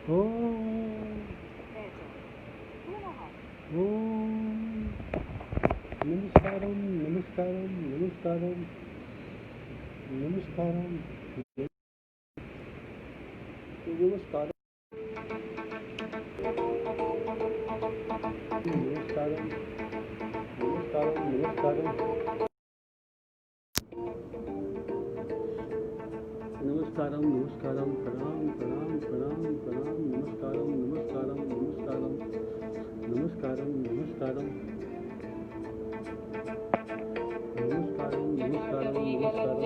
ओम ओम नमस्कारम नमस्कारम नमस्कारम नमस्कारम नमस्कारम नमस्कारम नमस्कारम नमस्कारम नमस्कारम नमस्कारम प्रणाम प्रणाम प्रणाम प्रणाम नमस्कारम नमस्कारम नमस्कारम नमस्कारम नमस्कारम नमस्कारम नमस्कारम नमस्कारम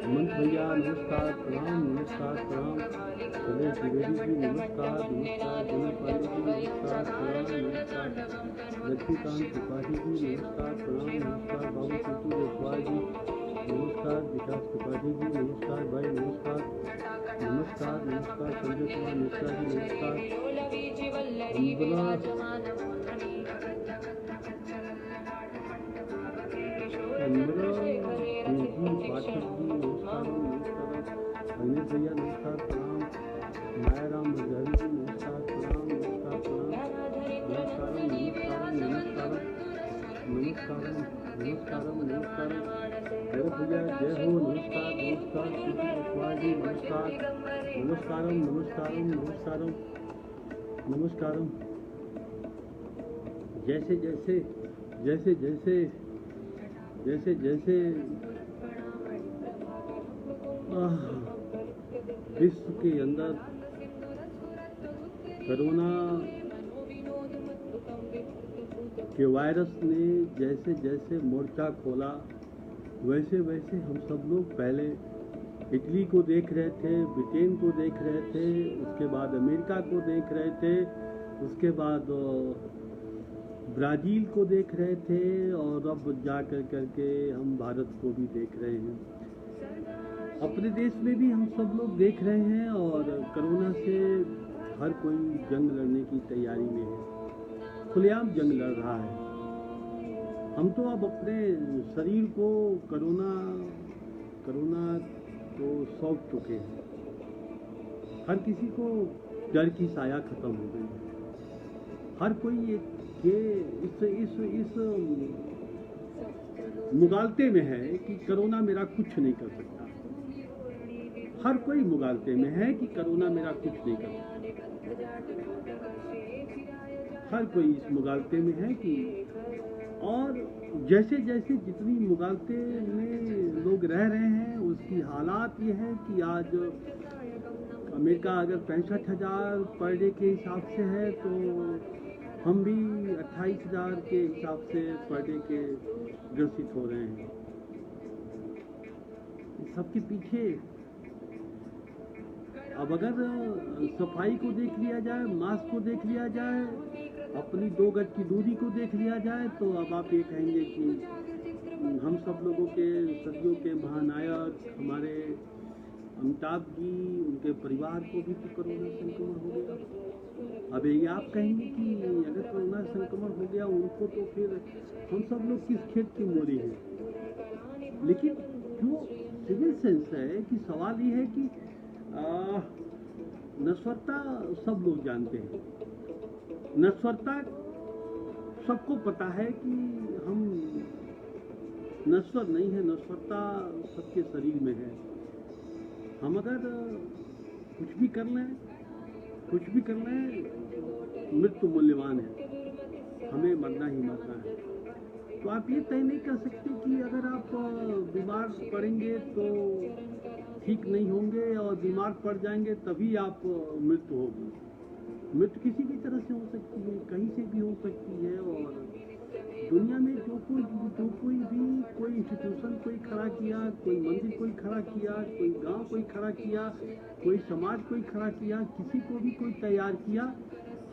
हेमंत भैया नमस्कार प्रणाम नमस्कार प्रणाम सुरेश द्विवेदी जी नमस्कार नमस्कार दिनेश पांडे जी नमस्कार प्रणाम नमस्कार लक्ष्मीकांत त्रिपाठी जी नमस्कार प्रणाम नमस्कार बाबू चंटू जयसवाल जी नमस्कार विकास त्रिपाठी जी नमस्कार भाई नमस्कार नमस्कार नमस्कार संजय कुमार मिश्रा जी नमस्कार पाठक जी नमस्कार नमस्कार अनिल भैया नमस्कार प्रणाम मायाराम मजहरी जी नमस्कार प्रणाम नमस्कार प्रणाम नमस्कार नमस्कार नमस्कार नमस्कार भैया जय हो नमस्कार नमस्कार कुमार जी नमस्कार नमस्कारम नमस्कारम नमस्कारम नमस्कारम जैसे जैसे जैसे जैसे जैसे जैसे विश्व के अंदर कोरोना के वायरस ने जैसे जैसे मोर्चा खोला वैसे वैसे हम सब लोग पहले इटली को देख रहे थे, ब्रिटेन को देख रहे थे, उसके बाद अमेरिका को देख रहे थे, उसके बाद ब्राज़ील को देख रहे थे और अब जा करके हम भारत को भी देख रहे हैं। अपने देश में भी हम सब लोग देख रहे हैं और कोरोना से हर कोई जंग लड़ने की तैयारी में है, खुलेआम जंग लड़ रहा है। हम तो अब अपने शरीर को कोरोना को सौंप चुके हैं। हर किसी को डर की साया खत्म हो गई है। हर कोई इस मुगालते में है कि कोरोना मेरा कुछ नहीं कर सकता। हर कोई मुगालते में है कि कोरोना मेरा कुछ नहीं कर सकता। हर कोई इस मुगालते में है कि और जैसे जैसे जितनी मुगालते में लोग रह रहे हैं उसकी हालात ये है कि आज अमेरिका अगर 65,000 पर डे के हिसाब से है तो हम भी 28,000 के हिसाब से पर डे के ग्रसित हो रहे हैं। सबके पीछे अब अगर सफाई को देख लिया जाए, मास्क को देख लिया जाए, अपनी 2 गज की दूरी को देख लिया जाए तो अब आप ये कहेंगे कि हम सब लोगों के सदियों के महानायक हमारे अमिताभ जी, उनके परिवार को भी तो कोरोना संक्रमण हो गया। अब ये आप कहेंगे कि अगर कोरोना संक्रमण हो गया उनको तो फिर हम सब लोग किस खेत की मोरी हैं। लेकिन जो सिविल सेंस है कि सवाल ये है कि नश्वरता सब लोग जानते हैं। नश्वरता सबको पता है कि हम नश्वर नहीं है, नश्वरता सबके शरीर में है। हम अगर कुछ भी कर लें मृत्यु मूल्यवान है, हमें मरना ही मरना है। तो आप ये तय नहीं कर सकते कि अगर आप बीमार पड़ेंगे तो ठीक नहीं होंगे और बीमार पड़ जाएंगे तभी आप मृत्यु होगी। मृत्यु किसी भी तरह से हो सकती है, कहीं से भी हो सकती है। और दुनिया में जो कोई भी कोई इंस्टीट्यूशन कोई खड़ा किया, कोई मंदिर कोई खड़ा किया, कोई गांव कोई खड़ा किया, कोई समाज कोई खड़ा किया, किसी को भी कोई तैयार किया,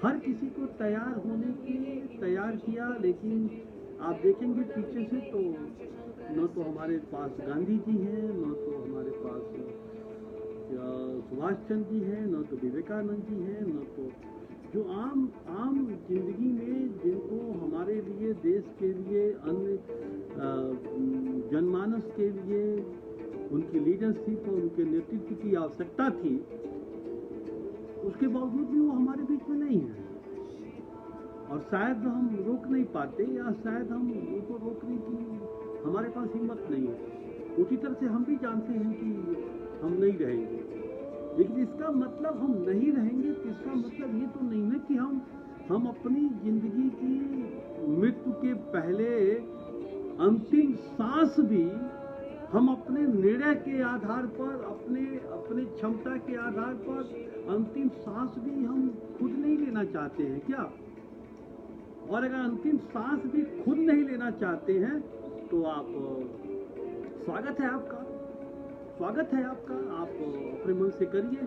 हर किसी को तैयार होने के लिए तैयार किया। लेकिन आप देखेंगे पीछे से तो न तो हमारे पास गांधी जी हैं, न तो हमारे पास सुभाष चंद्र जी हैं, न तो विवेकानंद जी हैं, न तो जो आम जिंदगी में जिनको हमारे लिए, देश के लिए, अन्य जनमानस के लिए उनकी लीडरशिप और उनके नेतृत्व की आवश्यकता थी, उसके बावजूद भी वो हमारे बीच में नहीं है, और शायद हम रोक नहीं पाते, या शायद हम उनको रोकने की हमारे पास हिम्मत नहीं है। उसी तरह से हम भी जानते हैं कि हम नहीं रहेंगे, लेकिन इसका मतलब हम नहीं रहेंगे तो इसका मतलब ये तो नहीं है कि हम अपनी जिंदगी की मृत्यु के पहले अंतिम सांस भी हम अपने निर्णय के आधार पर, अपने क्षमता के आधार पर अंतिम सांस भी हम खुद नहीं लेना चाहते हैं क्या? और अगर अंतिम सांस भी खुद नहीं लेना चाहते हैं तो आप स्वागत है आपका, आप अपने मन से करिए।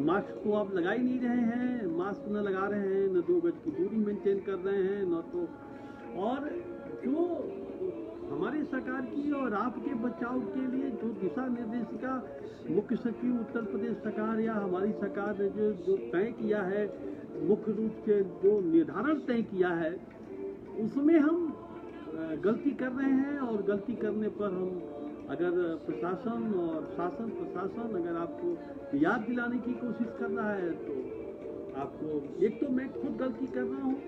मास्क तो आप लगा ही नहीं रहे हैं, मास्क न लगा रहे हैं, न 2 गज की दूरी मेंटेन कर रहे हैं, न तो, और जो हमारी सरकार की और आपके बचाव के लिए जो दिशा निर्देशिका मुख्य सचिव उत्तर प्रदेश सरकार या हमारी सरकार ने जो तय किया है, मुख्य रूप से जो निर्धारण तय किया है, उसमें हम गलती कर रहे हैं। और गलती करने पर हम अगर प्रशासन और शासन प्रशासन अगर आपको याद दिलाने की कोशिश कर रहा है तो आपको, एक तो मैं खुद गलती कर रहा हूँ।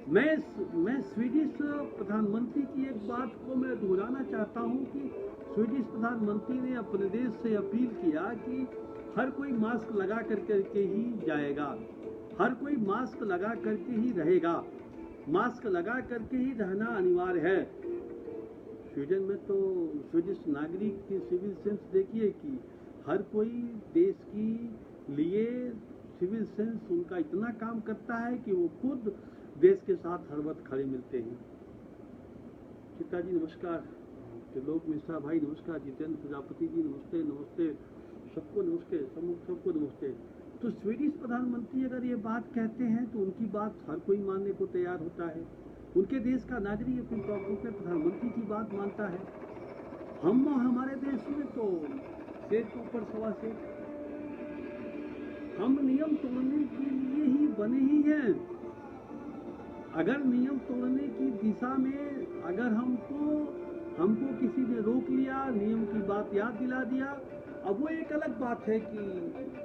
मैं स्वीडिश प्रधानमंत्री की एक बात को मैं दोहराना चाहता हूँ कि स्वीडिश प्रधानमंत्री ने अपने देश से अपील किया कि हर कोई मास्क लगा करके ही जाएगा, हर कोई मास्क लगा करके ही रहेगा, मास्क लगा करके ही रहना अनिवार्य है। स्वीडन में तो स्वीडिश नागरिक की सिविल सेंस देखिए कि हर कोई देश की लिए सिविल सेंस उनका इतना काम करता है कि वो खुद देश के साथ हर वक्त खड़े मिलते हैं। चित्ता जी नमस्कार, त्रिलोक मिश्रा भाई नमस्कार, जितेंद्र प्रजापति जी नमस्ते, नमस्ते सबको, नमस्ते सबको नमस्ते। तो स्वीडिश प्रधानमंत्री अगर ये बात कहते हैं तो उनकी बात हर कोई मानने को तैयार होता है। उनके देश का नागरिक अपने रूप में प्रधानमंत्री की बात मानता है। हम हमारे देश में तो शेर के ऊपर सवा शेर, हम नियम तोड़ने के लिए ही बने ही हैं। अगर नियम तोड़ने की दिशा में अगर हमको किसी ने रोक लिया, नियम की बात याद दिला दिया, अब वो एक अलग बात है कि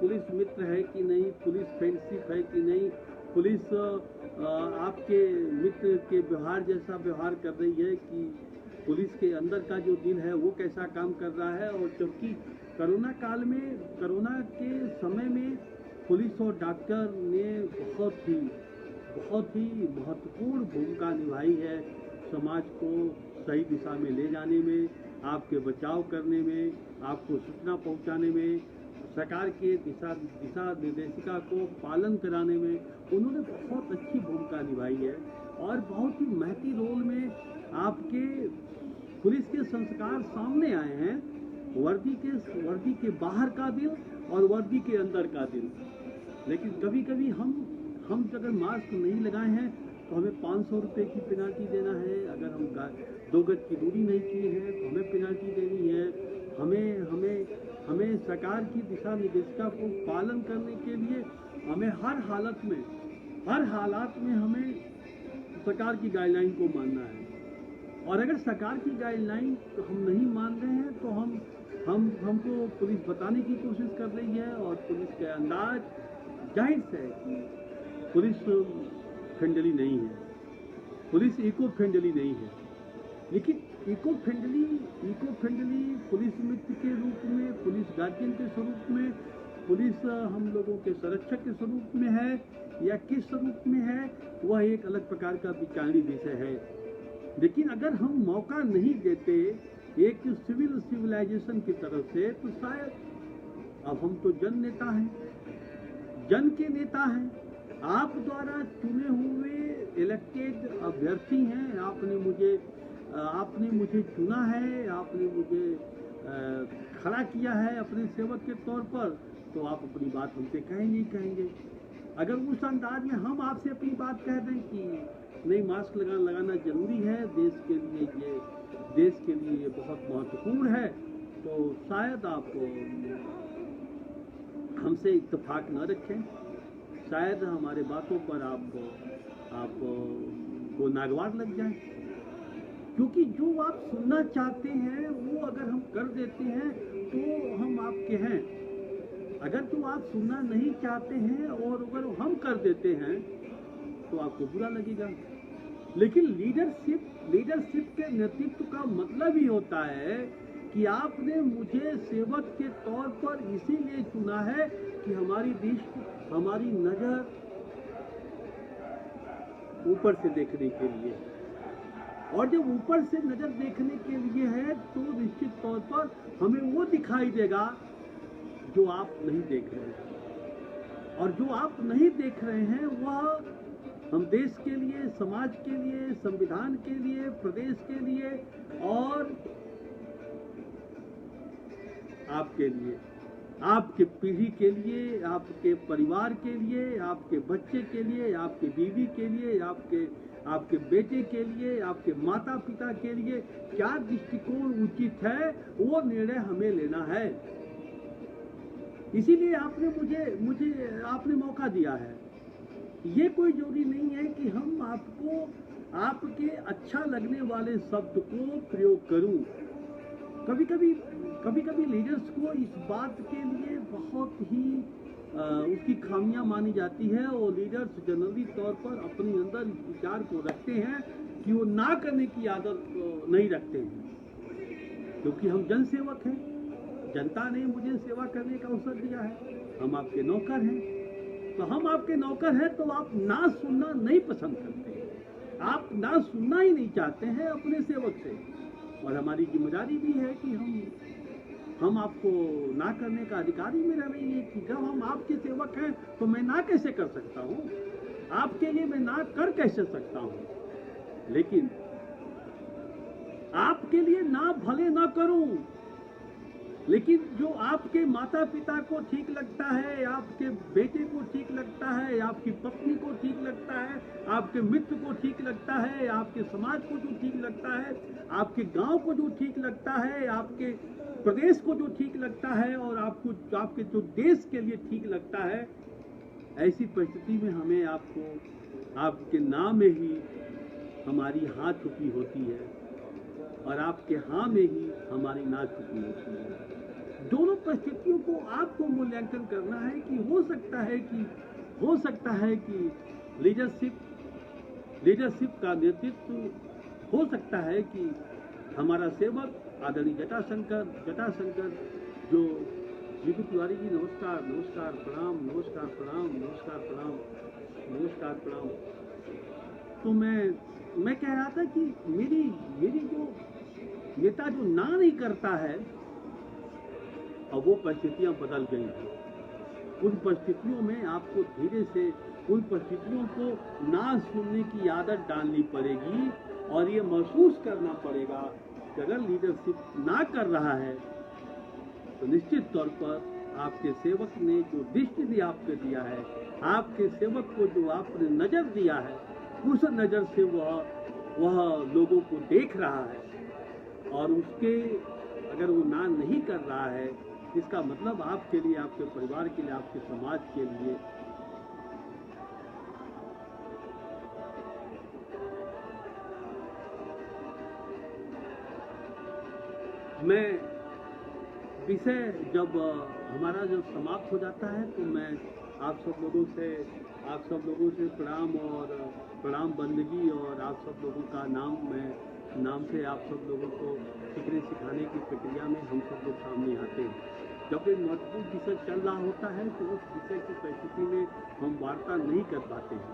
पुलिस मित्र है कि नहीं, पुलिस फ्रेंडशिप है कि नहीं, पुलिस आपके मित्र के व्यवहार जैसा व्यवहार कर रही है कि पुलिस के अंदर का जो दिल है वो कैसा काम कर रहा है। और जबकि कोरोना काल में, कोरोना के समय में पुलिस और डॉक्टर ने बहुत ही महत्वपूर्ण भूमिका निभाई है समाज को सही दिशा में ले जाने में, आपके बचाव करने में, आपको सूचना पहुंचाने में, सरकार के दिशा निर्देशिका को पालन कराने में उन्होंने बहुत अच्छी भूमिका निभाई है। और बहुत ही महती रोल में आपके पुलिस के संस्कार सामने आए हैं, वर्दी के बाहर का दिल और वर्दी के अंदर का दिल। लेकिन कभी कभी हम अगर मास्क नहीं लगाए हैं तो हमें 500 रुपये की पेनाल्टी देना है, अगर हम 2 गज की दूरी नहीं की है तो हमें पेनाल्टी देनी है, हमें सरकार की दिशा निर्देशिका को पालन करने के लिए हमें हर हालात में हमें सरकार की गाइडलाइन को मानना है। और अगर सरकार की गाइडलाइन तो हम नहीं मान रहे हैं तो हमको पुलिस बताने की कोशिश कर रही है। और पुलिस के अंदाज जाहिर से है कि पुलिस फ्रेंडली नहीं है, पुलिस इको फ्रेंडली नहीं है। लेकिन इको फ्रेंडली पुलिस मित्र के रूप में, पुलिस गार्जियन के स्वरूप में, पुलिस हम लोगों के संरक्षक के स्वरूप में है या किस स्वरूप में है, वह एक अलग प्रकार का विचारणीय विषय है। लेकिन अगर हम मौका नहीं देते एक सिविलाइजेशन की तरफ से तो शायद, अब हम तो जन नेता हैं, जन के नेता हैं, आप द्वारा चुने हुए इलेक्टेड अभ्यर्थी हैं, आपने मुझे चुना है, आपने मुझे खड़ा किया है अपने सेवक के तौर पर, तो आप अपनी बात हमसे कहेंगे ही कहेंगे। अगर उस अंदाज में हम आपसे अपनी बात कह दें कि नहीं मास्क लगाना जरूरी है, देश के लिए ये बहुत महत्वपूर्ण है, तो शायद आप हमसे इत्तेफाक न रखें, शायद हमारे बातों पर आपको नागवार लग जाए। क्योंकि जो आप सुनना चाहते हैं वो अगर हम कर देते हैं तो हम आपके हैं। अगर तो आप सुनना नहीं चाहते हैं और अगर हम कर देते हैं तो आपको बुरा लगेगा। लेकिन लीडरशिप के नेतृत्व का मतलब ही होता है कि आपने मुझे सेवक के तौर पर इसीलिए चुना है कि हमारी दृष्टि, हमारी नजर ऊपर से देखने के लिए, और जब ऊपर से नजर देखने के लिए है तो निश्चित तौर पर हमें वो दिखाई देगा जो आप नहीं देख रहे हैं। और जो आप नहीं देख रहे हैं वह हम देश के लिए, समाज के लिए, संविधान के लिए, प्रदेश के लिए और आपके लिए, आपके पीढ़ी के लिए, आपके परिवार के लिए, आपके बच्चे के लिए, आपके बीवी के लिए, आपके बेटे के लिए, आपके माता पिता के लिए क्या दृष्टिकोण उचित है, वो निर्णय हमें लेना है। इसीलिए मुझे आपने मौका दिया है। ये कोई जरूरी नहीं है कि हम आपके अच्छा लगने वाले शब्द को प्रयोग करूं। कभी कभी लीडर्स को इस बात के लिए बहुत ही उसकी खामियां मानी जाती है, और लीडर्स जनरली तौर पर अपने अंदर इस विचार को रखते हैं कि वो ना करने की आदत नहीं रखते हैं, क्योंकि हम जनसेवक हैं। जनता ने मुझे सेवा करने का अवसर दिया है, हम आपके नौकर हैं। तो हम आपके नौकर हैं तो आप ना सुनना नहीं पसंद करते हैं, आप ना सुनना ही नहीं चाहते हैं अपने सेवक से। और हमारी जिम्मेदारी भी है कि हम आपको ना करने का अधिकार ही मेरा नहीं है कि जब हम आपके सेवक हैं तो मैं ना कैसे कर सकता हूँ, आपके लिए मैं ना कर कैसे सकता हूँ। लेकिन आपके लिए ना भले ना करूं, लेकिन जो आपके माता पिता को ठीक लगता है, आपके बेटे को ठीक लगता है, आपकी पत्नी को ठीक लगता है, आपके मित्र को ठीक लगता है, आपके समाज को जो ठीक लगता है, आपके गांव को जो ठीक लगता है, आपके प्रदेश को जो ठीक लगता है, और आपके जो देश के लिए ठीक लगता है, ऐसी परिस्थिति में हमें आपके नाम में ही हमारी हाँ छुपी होती है और आपके हाँ में ही हमारी ना छुपी होती है। दोनों परिस्थितियों को आपको मूल्यांकन करना है कि हो सकता है कि लीडरशिप का नेतृत्व हो सकता है कि हमारा सेवक आदरणीय जटाशंकर जो जीतू तिवारी जी, नमस्कार प्रणाम। तो मैं कह रहा था कि मेरी जो नेता जो ना नहीं करता है, अब वो परिस्थितियां बदल गई हैं। उन परिस्थितियों में आपको धीरे से उन परिस्थितियों को ना सुनने की आदत डालनी पड़ेगी, और ये महसूस करना पड़ेगा कि अगर लीडरशिप ना कर रहा है तो निश्चित तौर पर आपके सेवक ने जो दृष्टि आपको दिया है, आपके सेवक को जो आपने नजर दिया है, उस नजर से वह लोगों को देख रहा है, और उसके अगर वो ना नहीं कर रहा है, इसका मतलब आपके लिए, आपके परिवार के लिए, आपके समाज के लिए मैं विषय जब हमारा जब समाप्त हो जाता है तो मैं आप सब लोगों से प्रणाम बंदगी और आप सब लोगों का नाम से आप सब लोगों को सीखने सिखाने की प्रक्रिया में हम सब लोग सामने आते हैं। जब एक महत्वपूर्ण विषय चल रहा होता है तो उस विषय की परिस्थिति में हम वार्ता नहीं कर पाते हैं,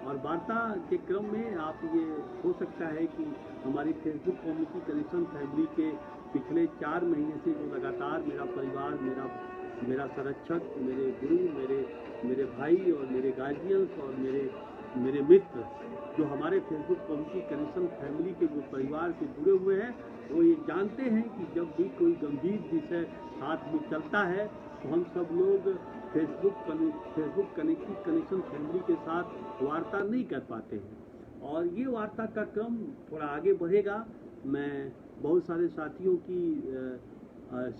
और वार्ता के क्रम में आप ये हो सकता है कि हमारी फेसबुक कम्युनिटी कनेक्शन फैमिली के पिछले 4 महीने से जो लगातार मेरा परिवार, मेरा संरक्षक, मेरे गुरु, मेरे भाई और मेरे गार्जियंस और मेरे मित्र जो हमारे फेसबुक कम्युनिटी कनेक्शन फैमिली के जो परिवार से जुड़े हुए हैं, वो ये जानते हैं कि जब भी कोई गंभीर विषय साथ में चलता है तो हम सब लोग फेसबुक कनेक्शन फैमिली के साथ वार्ता नहीं कर पाते हैं, और ये वार्ता का क्रम थोड़ा आगे बढ़ेगा। मैं बहुत सारे साथियों की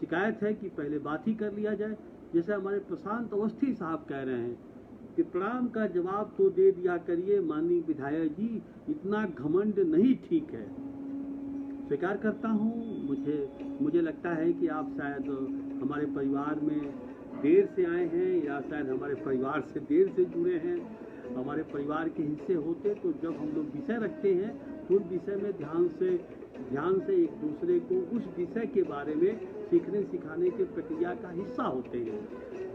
शिकायत है कि पहले बात ही कर लिया जाए। जैसे हमारे प्रशांत अवस्थी साहब कह रहे हैं कि प्रणाम का जवाब तो दे दिया करिए माननीय विधायक जी, इतना घमंड नहीं ठीक है। स्वीकार करता हूँ, मुझे लगता है कि आप शायद हमारे परिवार में देर से आए हैं या शायद हमारे परिवार से देर से जुड़े हैं, हमारे परिवार के हिस्से होते, तो जब हम लोग विषय रखते हैं तो उस विषय में ध्यान से एक दूसरे को उस विषय के बारे में सीखने सिखाने की प्रक्रिया का हिस्सा होते हैं।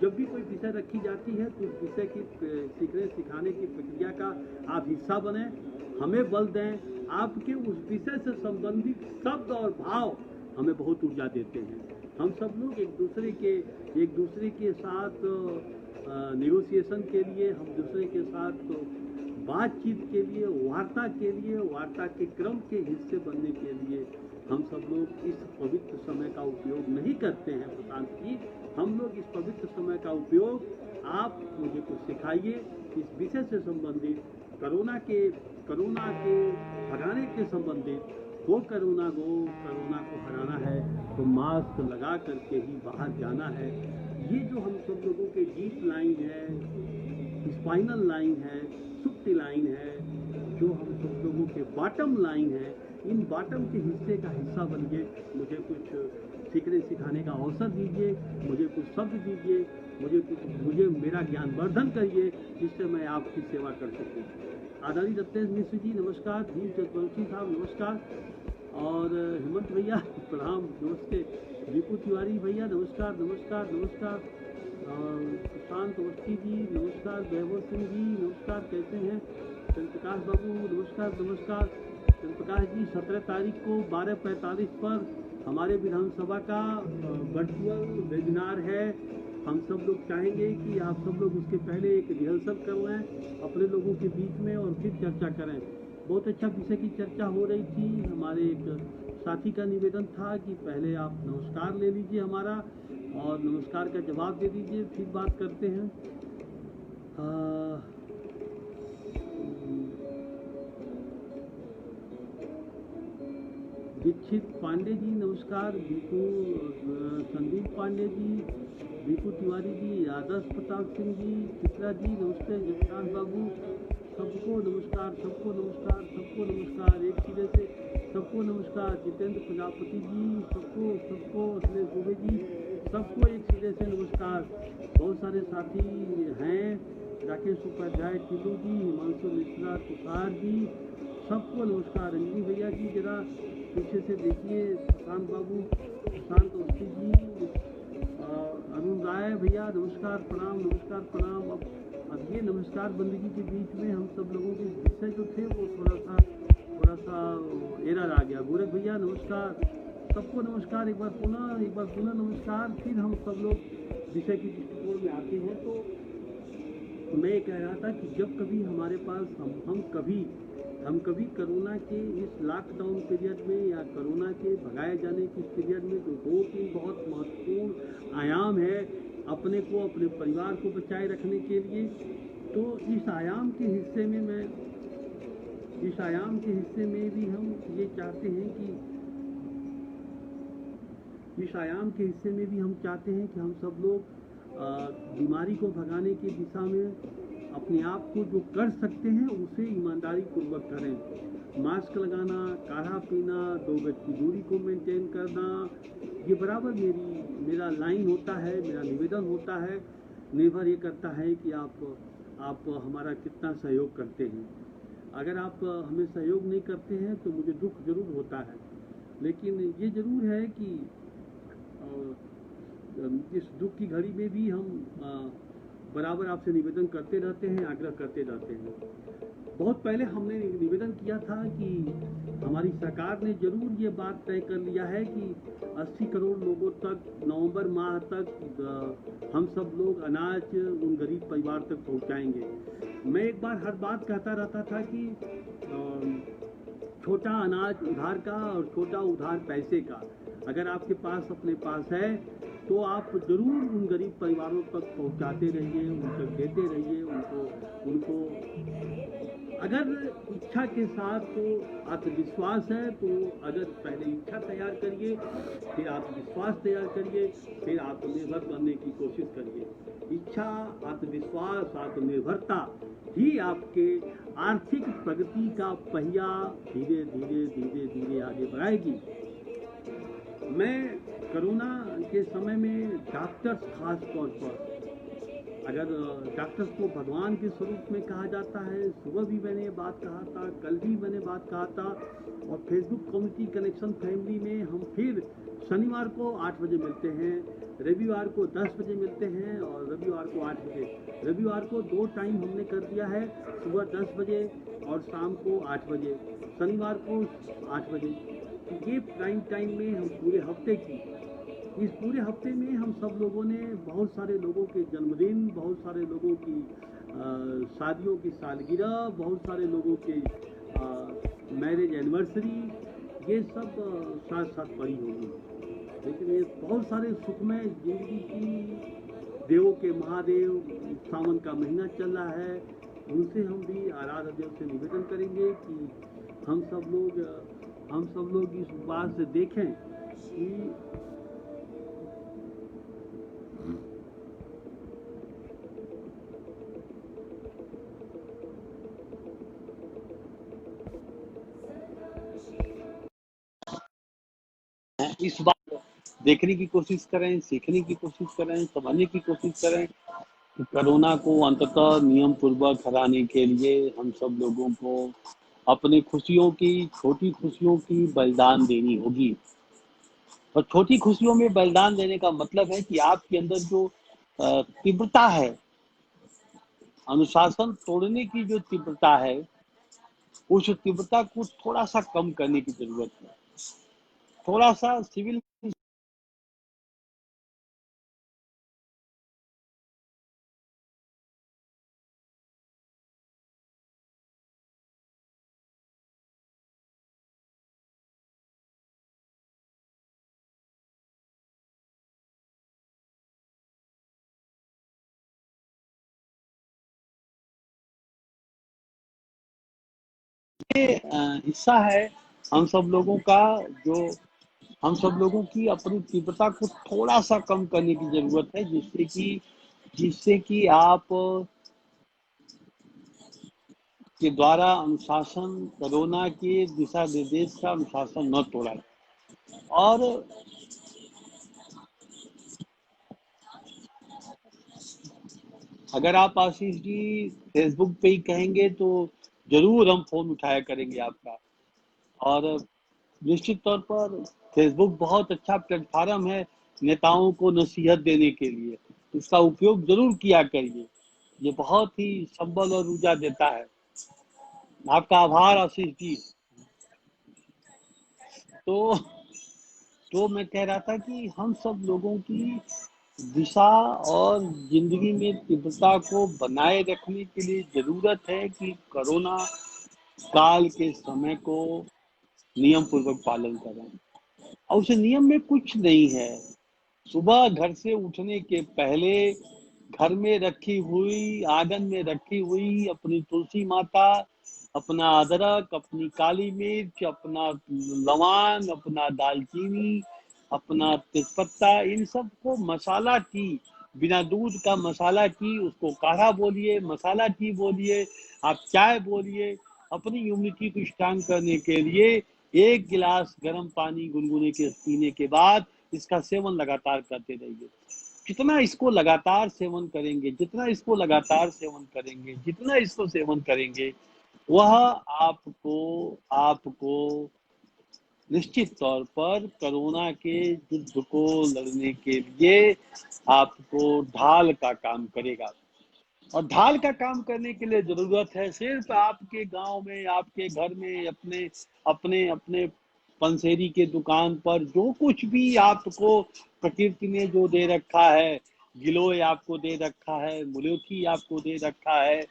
जब भी कोई विषय रखी जाती है तो उस विषय की सीखने सिखाने की प्रक्रिया का आप हिस्सा बने, हमें बल दें। आपके उस विषय से संबंधित शब्द और भाव हमें बहुत ऊर्जा देते हैं। हम सब लोग एक दूसरे के साथ नेगोशिएशन के लिए, हम दूसरे के साथ बातचीत के लिए, वार्ता के क्रम के हिस्से बनने के लिए हम सब लोग इस पवित्र समय का उपयोग नहीं करते हैं। प्रशांत जी, हम लोग इस पवित्र समय का उपयोग, आप मुझे कुछ सिखाइए इस विषय से संबंधित, कोरोना के भगाने के संबंधित। कोरोना को हराना है तो मास्क लगा करके ही बाहर जाना है। ये जो हम सब लोगों के डीप लाइन है, स्पाइनल लाइन है, सुप्ति लाइन है, जो हम सब लोगों के बॉटम लाइन है, इन बॉटम के हिस्से का हिस्सा बनिए। मुझे कुछ सीखने सिखाने का अवसर दीजिए, मुझे कुछ शब्द दीजिए, मुझे मेरा ज्ञानवर्धन करिए, जिससे मैं आपकी सेवा कर सकूं। आदरणीय रत्नेश मिश्र जी नमस्कार, भीम चतुर्वेदी साहब नमस्कार, और हेमंत भैया प्रणाम, नमस्ते, दीपू तिवारी भैया नमस्कार, और सुशांत अवस्थी जी नमस्कार, वैभव सिंह जी नमस्कार, कैसे हैं? चंद्रप्रकाश बाबू नमस्कार। चंद्रप्रकाश जी 17 तारीख को 12:45 पर हमारे विधानसभा का वर्चुअल वेबिनार है। हम सब लोग चाहेंगे कि आप सब लोग उसके पहले एक रिहर्सल कर लें अपने लोगों के बीच में और फिर चर्चा करें। बहुत अच्छा विषय की चर्चा हो रही थी। हमारे एक साथी का निवेदन था कि पहले आप नमस्कार ले लीजिए हमारा, और नमस्कार का जवाब दे दीजिए, फिर बात करते हैं। दीक्षित पांडे जी नमस्कार, संदीप पांडे जी, दीपू तिवारी जी, आदर्श प्रताप सिंह जी, चित्रा जी नमस्ते, जगदास बाबू, सबको नमस्कार, एक सिरे से सबको नमस्कार। जितेंद्र प्रजापति जी सबको अखिलेश दुबे जी सबको एक सिरे से नमस्कार। बहुत सारे साथी हैं, राकेश उपाध्याय, टिल्लू जी, हिमांशु मिश्रा, तुषार जी, सबको नमस्कार। रंजनी भैया जी जरा पीछे से देखिए, प्रशांत बाबू, प्रशांत अवस्थी जी, अरुण राय भैया नमस्कार प्रणाम। अब ये नमस्कार बंदगी के बीच में हम सब लोगों के विषय जो थे वो थोड़ा सा एरर आ गया। गोरख भैया नमस्कार, सबको नमस्कार, एक बार पुनः नमस्कार। फिर हम सब लोग विषय की दृष्टिकोण में आते हैं। तो मैं कह रहा था कि जब कभी हमारे पास हम कभी कोरोना के इस लॉकडाउन पीरियड में या कोरोना के भगाए जाने की पीरियड में जो 2-3 बहुत महत्वपूर्ण आयाम है अपने को, अपने परिवार को बचाए रखने के लिए, तो इस आयाम के हिस्से में भी हम ये चाहते हैं कि हम सब लोग बीमारी को भगाने की दिशा में अपने आप को जो कर सकते हैं उसे ईमानदारी पूर्वक करें। मास्क लगाना, काढ़ा पीना, 2 गज की दूरी को मेंटेन करना, ये बराबर मेरा लाइन होता है, मेरा निवेदन होता है। निर्भर ये करता है कि आप हमारा कितना सहयोग करते हैं। अगर आप हमें सहयोग नहीं करते हैं तो मुझे दुख जरूर होता है, लेकिन ये जरूर है कि इस दुख की घड़ी में भी हम बराबर आपसे निवेदन करते रहते हैं, आग्रह करते रहते हैं। बहुत पहले हमने निवेदन किया था कि हमारी सरकार ने जरूर ये बात तय कर लिया है कि 80 करोड़ लोगों तक नवंबर माह तक हम सब लोग अनाज उन गरीब परिवार तक पहुंचाएंगे। मैं एक बार हर बात कहता रहता था कि छोटा अनाज उधार का और छोटा उधार पैसे का, अगर आपके पास अपने पास है तो आप जरूर उन गरीब परिवारों तक पहुंचाते रहिए, उन तक देते रहिए, उनको अगर इच्छा के साथ तो आत्मविश्वास है तो अगर पहले इच्छा तैयार करिए, फिर आत्मविश्वास तैयार करिए, फिर आत्मनिर्भर बनने की कोशिश करिए। इच्छा, आत्मविश्वास, आत्मनिर्भरता ही आपके आर्थिक प्रगति का पहिया धीरे धीरे आगे बढ़ाएगी। मैं कोरोना के समय में डॉक्टर्स खास तौर पर, अगर डॉक्टर्स को भगवान के स्वरूप में कहा जाता है, सुबह भी मैंने ये बात कहा था, कल भी मैंने बात कहा था, और फेसबुक कम्युनिटी कनेक्शन फैमिली में हम फिर शनिवार को 8 बजे मिलते हैं, रविवार को 10 बजे मिलते हैं और रविवार को 8 बजे। रविवार को 2 टाइम हमने कर दिया है, सुबह 10 बजे और शाम को 8 बजे, शनिवार को 8 बजे। ये प्राइम टाइम में हम पूरे हफ्ते की, इस पूरे हफ्ते में हम सब लोगों ने बहुत सारे लोगों के जन्मदिन, बहुत सारे लोगों की शादियों की सालगिरह, बहुत सारे लोगों के मैरिज एनिवर्सरी, ये सब साथ साथ पड़ी होगी। लेकिन ये बहुत सारे सुखमय जिंदगी की देवों के महादेव, सावन का महीना चल रहा है, उनसे हम भी आराध्य देव से निवेदन करेंगे कि हम सब लोग इस बात से देखें कि इस बात देखने की कोशिश करें, सीखने की कोशिश करें, समझने की कोशिश करें कि कोरोना को अंततः नियम पूर्वक हराने के लिए हम सब लोगों को अपनी खुशियों की, छोटी खुशियों की बलिदान देनी होगी। और छोटी खुशियों में बलिदान देने का मतलब है कि आपके अंदर जो तीव्रता है, अनुशासन तोड़ने की जो तीव्रता है, उस तीव्रता को थोड़ा सा कम करने की जरूरत है। थोड़ा सा सिविल हिस्सा है हम सब लोगों का, जो हम सब लोगों की अपनी तीव्रता को थोड़ा सा कम करने की जरूरत है, जिससे कि आप के द्वारा अनुशासन, कोरोना के दिशा निर्देश का अनुशासन न तोड़ा जाए। और अगर आप आशीष जी फेसबुक पे ही कहेंगे तो जरूर हम फोन उठाया करेंगे आपका। और निश्चित तौर पर फेसबुक बहुत अच्छा प्लेटफॉर्म है नेताओं को नसीहत देने के लिए, इसका उपयोग जरूर किया करिए, ये बहुत ही संबल और ऊर्जा देता है। आपका आभार आशीष जी। तो मैं कह रहा था कि हम सब लोगों की दिशा और जिंदगी में तीव्रता को बनाए रखने के लिए जरूरत है कि कोरोना काल के समय को नियम पूर्वक पालन करें। और उस नियम में कुछ नहीं है। सुबह घर से उठने के पहले घर में रखी हुई, आंगन में रखी हुई अपनी तुलसी माता, अपना अदरक, अपनी काली मिर्च, अपना लौंग, अपना दालचीनी, अपना तेजपत्ता, इन सब को मसाला टी, बिना दूध का मसाला टी, उसको काढ़ा बोलिए, मसाला टी बोलिए, आप चाय बोलिए, अपनी इम्यूनिटी को स्ट्रांग करने के लिए 1 गिलास गर्म पानी गुनगुने के पीने के बाद इसका सेवन लगातार करते रहिए। जितना इसको लगातार सेवन करेंगे, जितना इसको लगातार सेवन करेंगे, जितना इसको सेवन करेंगे, वह आपको आपको निश्चित तौर पर कोरोना के युद्ध को लड़ने के लिए आपको ढाल का काम करेगा। और ढाल का काम करने के लिए जरूरत है सिर्फ आपके गांव में, आपके घर में, अपने अपने अपने पंसेरी के दुकान पर जो कुछ भी आपको प्रकृति ने जो दे रखा है, गिलोय आपको दे रखा है, मुलेठी आपको दे रखा है।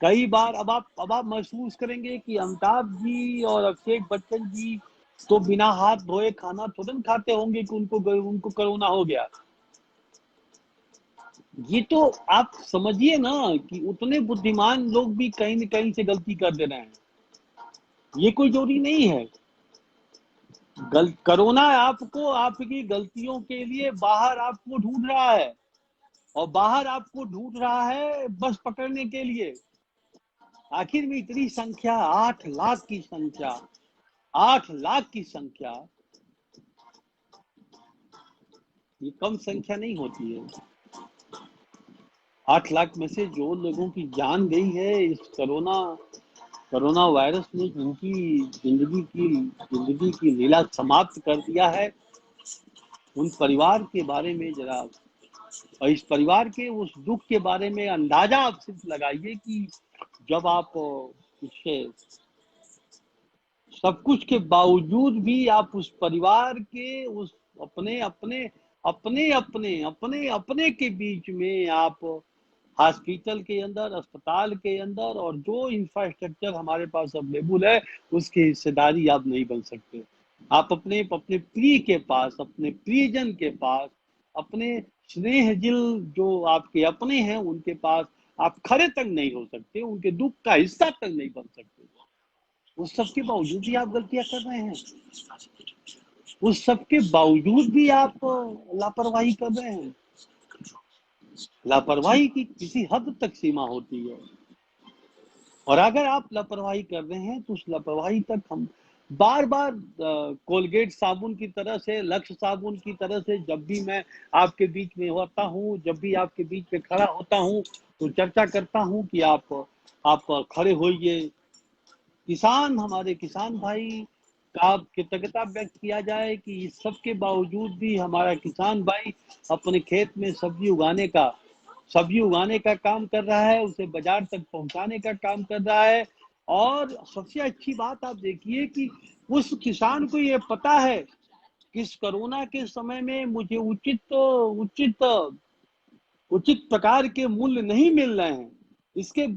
कई बार अब आप महसूस करेंगे कि अमिताभ जी और अभिषेक बच्चन जी तो बिना हाथ धोए खाना तुरंत खाते होंगे कि उनको कोरोना हो गया। ये तो आप समझिए ना कि उतने बुद्धिमान लोग भी कहीं न कहीं से गलती कर दे रहे हैं। ये कोई जरूरी नहीं है। कोरोना आपको आपकी गलतियों के लिए बाहर आपको ढूंढ रहा है, और बाहर आपको ढूंढ रहा है बस पकड़ने के लिए। आखिर में इतनी संख्या, 8 लाख की संख्या, 8 लाख की संख्या ये कम संख्या नहीं होती है। 8 लाख में से जो लोगों की जान गई है इस कोरोना वायरस ने, जिनकी जिंदगी की लीला समाप्त कर दिया है, उन परिवार के बारे में जरा, और इस परिवार के उस दुख के बारे में अंदाजा आप सिर्फ लगाइए कि जब आप इससे सब कुछ के बावजूद भी आप उस परिवार के उस अपने अपने अपने अपने अपने अपने के बीच में आप हॉस्पिटल के अंदर, अस्पताल के अंदर, और जो इंफ्रास्ट्रक्चर हमारे पास अवेलेबल है उसकी हिस्सेदारी आप नहीं बन सकते। आप अपने अपने प्रिय के पास, अपने प्रियजन के पास, अपने स्नेहजिल जो आपके अपने हैं उनके पास आप खड़े तक नहीं हो सकते, उनके दुख का हिस्सा तक नहीं बन सकते। उस सब के बावजूद भी आप गलतियां कर रहे हैं, उस सब के बावजूद भी आप लापरवाही कर रहे हैं। लापरवाही की किसी हद तक सीमा होती है, और अगर आप लापरवाही कर रहे हैं तो उस लापरवाही तक हम बार बार कोलगेट साबुन की तरह से, लक्ष्य साबुन की तरह से, जब भी मैं आपके बीच में होता हूँ, जब भी आपके बीच में खड़ा होता हूँ तो चर्चा करता हूँ कि आप खड़े होइए। किसान, हमारे किसान भाई का कृतज्ञता व्यक्त किया जाए कि इस सब के बावजूद भी हमारा किसान भाई अपने खेत में सब्जी उगाने का काम कर रहा है, उसे बाजार तक पहुंचाने का काम कर रहा है। और सबसे अच्छी बात आप देखिए कि उस किसान को ये पता है कि इस कोरोना के समय में मुझे उचित उचित प्रकार के मूल्य नहीं मिल रहे हैं। उसके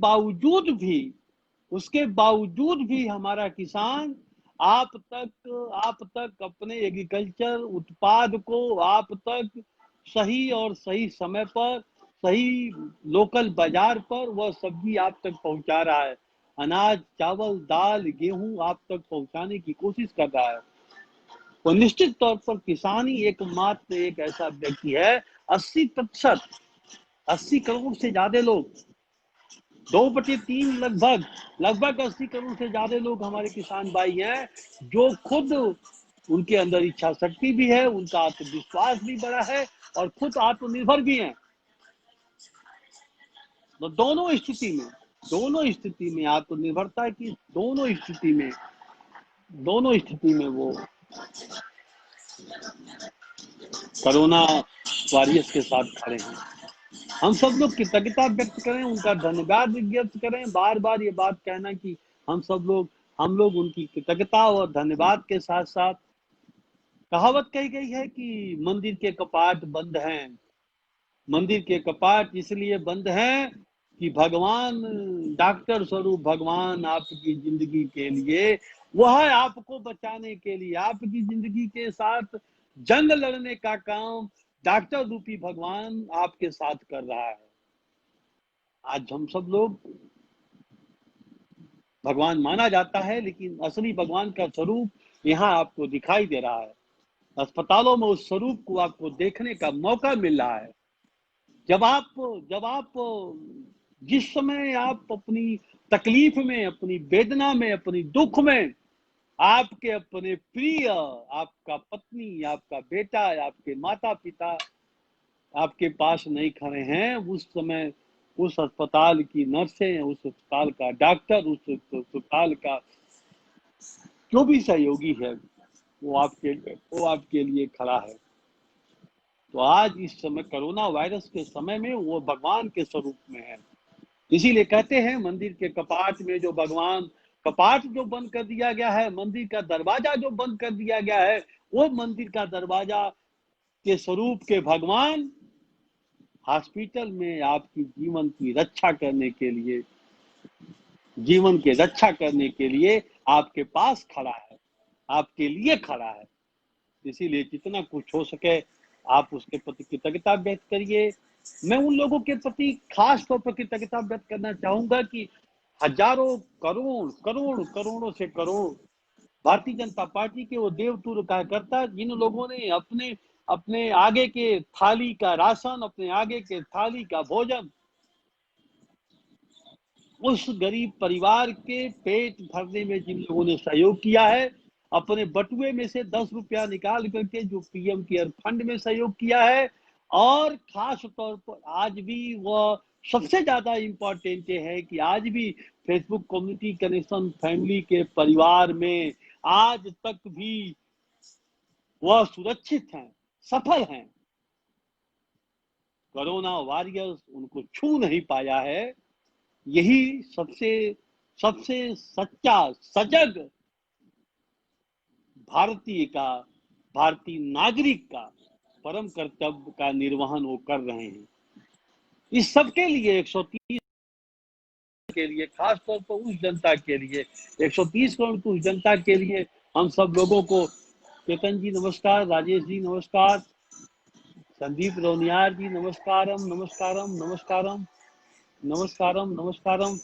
बावजूद भी हमारा किसान आप तक अपने एग्रीकल्चर उत्पाद को आप तक सही और सही समय पर, सही लोकल बाजार पर वह सब्जी आप तक पहुंचा रहा है। अनाज, चावल, दाल, गेहूं आप तक पहुंचाने की कोशिश कर रहा है। तो निश्चित तौर पर किसान ही एकमात्र एक ऐसा व्यक्ति है, 80%, 80 करोड़ से ज्यादा लोग, 2/3 लगभग 80 करोड़ से ज्यादा लोग हमारे किसान भाई हैं, जो खुद, उनके अंदर इच्छा शक्ति भी है, उनका आत्मविश्वास भी बड़ा है और खुद आत्मनिर्भर भी हैं। तो दोनों स्थिति में आत्मनिर्भरता की दोनों स्थिति में वो कोरोना वॉरियर्स के साथ खड़े हैं। हम सब लोग कृतज्ञता व्यक्त करें, उनका धन्यवाद व्यक्त करें। बार बार ये बात कहना कि हम लोग उनकी कृतज्ञता और धन्यवाद के साथ साथ, कहावत कही गई है कि मंदिर के कपाट बंद हैं। मंदिर के कपाट इसलिए बंद हैं कि भगवान, डॉक्टर स्वरूप भगवान आपकी जिंदगी के लिए, वह आपको बचाने के लिए, आपकी जिंदगी के साथ जंग लड़ने का काम डॉक्टर रूपी भगवान आपके साथ कर रहा है। आज हम सब लोग, भगवान माना जाता है लेकिन असली भगवान का स्वरूप यहाँ आपको दिखाई दे रहा है। अस्पतालों में उस स्वरूप को आपको देखने का मौका मिल रहा है। जब आप जिस समय आप अपनी तकलीफ में, अपनी वेदना में, अपनी दुख में, आपके अपने प्रिय, आपका पत्नी, आपका बेटा, आपके माता पिता आपके पास नहीं खड़े हैं, उस समय उस अस्पताल की नर्सें, उस अस्पताल का डॉक्टर, उस अस्पताल का जो भी सहयोगी है, वो आपके लिए खड़ा है। तो आज इस समय कोरोना वायरस के समय में वो भगवान के स्वरूप में है। इसीलिए कहते हैं मंदिर के कपाट में जो भगवान, कपाट जो बंद कर दिया गया है, मंदिर का दरवाजा जो बंद कर दिया गया है, वो मंदिर का दरवाजा के स्वरूप के भगवान हॉस्पिटल में आपकी जीवन की रक्षा करने के लिए, जीवन की रक्षा करने के लिए आपके पास खड़ा है, आपके लिए खड़ा है। इसीलिए जितना कुछ हो सके आप उसके प्रति कृतज्ञता व्यक्त करिए। मैं उन लोगों के प्रति खास तौर पर कृतज्ञता व्यक्त करना चाहूंगा कि हजारों, करोड़ों से करोड़ भारतीय जनता पार्टी के वो देवतुल्य कार्यकर्ता, जिन लोगों ने अपने अपने आगे के थाली का राशन, अपने आगे के थाली का भोजन उस गरीब परिवार के पेट भरने में जिन लोगों ने सहयोग किया है, अपने बटुए में से 10 रुपया निकाल करके जो पीएम केयर फंड में सहयोग किया है, और खास तौर पर आज भी वह सबसे ज्यादा इम्पोर्टेंट ये है कि आज भी फेसबुक कम्युनिटी कनेक्शन फैमिली के परिवार में आज तक भी वह सुरक्षित हैं, सफल हैं। कोरोना वॉरियर्स उनको छू नहीं पाया है। यही सबसे सबसे सच्चा सजग भारतीय नागरिक का परम कर्तव्य का निर्वहन वो कर रहे हैं। इस सब के लिए 130 के लिए, खास तौर पर उस जनता के लिए, 130 करोड़ की उस जनता के लिए हम सब लोगों को, केतन जी नमस्कार, राजेश जी नमस्कार, संदीप रोनियार जी नमस्कारम नमस्कारम नमस्कारम नमस्कारम नमस्कारम।